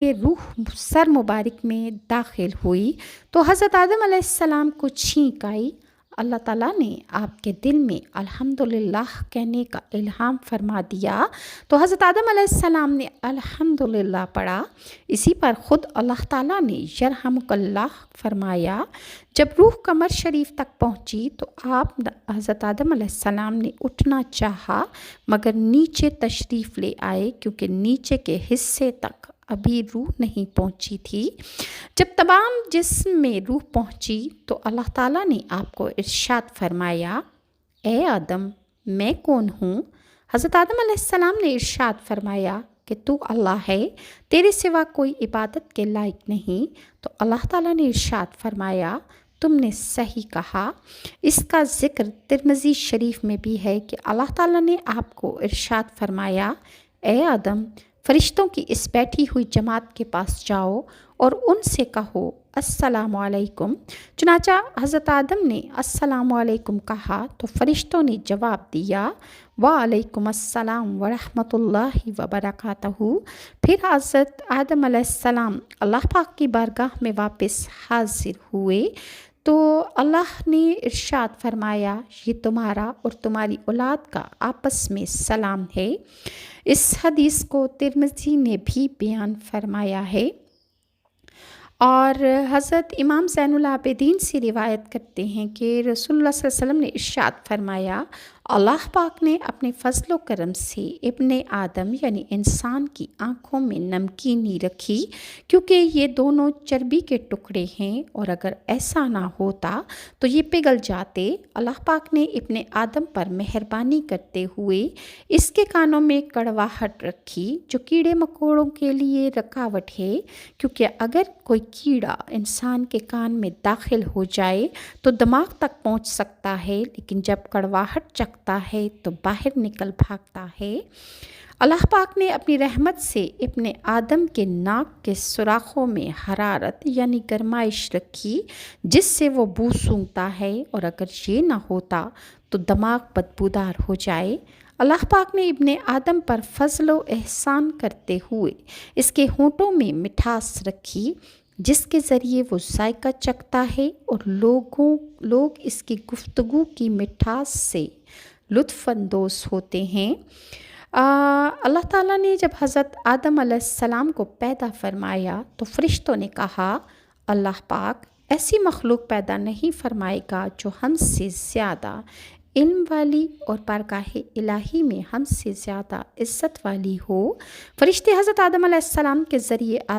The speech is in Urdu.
کہ روح سر مبارک میں داخل ہوئی تو حضرت آدم علیہ السلام کو چھینک آئی۔ اللہ تعالیٰ نے آپ کے دل میں الحمدللہ کہنے کا الہام فرما دیا تو حضرت آدم علیہ السلام نے الحمدللہ پڑھا۔ اسی پر خود اللہ تعالیٰ نے یرحمک اللہ فرمایا۔ جب روح قمر شریف تک پہنچی تو آپ حضرت آدم علیہ السلام نے اٹھنا چاہا مگر نیچے تشریف لے آئے کیونکہ نیچے کے حصے تک ابھی روح نہیں پہنچی تھی۔ جب تمام جسم میں روح پہنچی تو اللہ تعالیٰ نے آپ کو ارشاد فرمایا، اے آدم میں کون ہوں؟ حضرت آدم علیہ السلام نے ارشاد فرمایا کہ تو اللہ ہے، تیرے سوا کوئی عبادت کے لائق نہیں۔ تو اللہ تعالیٰ نے ارشاد فرمایا، تم نے صحیح کہا۔ اس کا ذکر ترمذی شریف میں بھی ہے کہ اللہ تعالیٰ نے آپ کو ارشاد فرمایا، اے آدم فرشتوں کی اس بیٹھی ہوئی جماعت کے پاس جاؤ اور ان سے کہو السلام علیکم۔ چنانچہ حضرت آدم نے السلام علیکم کہا تو فرشتوں نے جواب دیا وعلیکم السلام ورحمۃ اللہ وبرکاتہ۔ پھر حضرت آدم علیہ السلام اللہ پاک کی بارگاہ میں واپس حاضر ہوئے تو اللہ نے ارشاد فرمایا، یہ تمہارا اور تمہاری اولاد کا آپس میں سلام ہے۔ اس حدیث کو ترمذی نے بھی بیان فرمایا ہے اور حضرت امام زین العابدین سے روایت کرتے ہیں کہ رسول اللہ صلی اللہ علیہ وسلم نے ارشاد فرمایا، اللہ پاک نے اپنے فضل و کرم سے ابن آدم یعنی انسان کی آنکھوں میں نمکینی رکھی کیونکہ یہ دونوں چربی کے ٹکڑے ہیں اور اگر ایسا نہ ہوتا تو یہ پگھل جاتے۔ اللہ پاک نے ابن آدم پر مہربانی کرتے ہوئے اس کے کانوں میں کڑواہٹ رکھی جو کیڑے مکوڑوں کے لیے رکاوٹ ہے، کیونکہ اگر کوئی کیڑا انسان کے کان میں داخل ہو جائے تو دماغ تک پہنچ سکتا ہے لیکن جب کڑواہٹ چکھتا ہے تو باہر نکل بھاگتا ہے۔ اللہ پاک نے اپنی رحمت سے ابن آدم کے ناک کے سوراخوں میں حرارت یعنی گرمائش رکھی جس سے وہ بو سونگھتا ہے اور اگر یہ نہ ہوتا تو دماغ بدبودار ہو جائے۔ اللہ پاک نے ابن آدم پر فضل و احسان کرتے ہوئے اس کے ہونٹوں میں مٹھاس رکھی جس کے ذریعے وہ ذائقہ چکھتا ہے اور لوگ اس کی گفتگو کی مٹھاس سے لطف اندوز ہوتے ہیں۔ اللہ تعالیٰ نے جب حضرت آدم علیہ السلام کو پیدا فرمایا تو فرشتوں نے کہا، اللہ پاک ایسی مخلوق پیدا نہیں فرمائے گا جو ہم سے زیادہ علم والی اور بارگاہ الہی میں ہم سے زیادہ عزت والی ہو۔ فرشتے حضرت آدم علیہ السلام کے ذریعے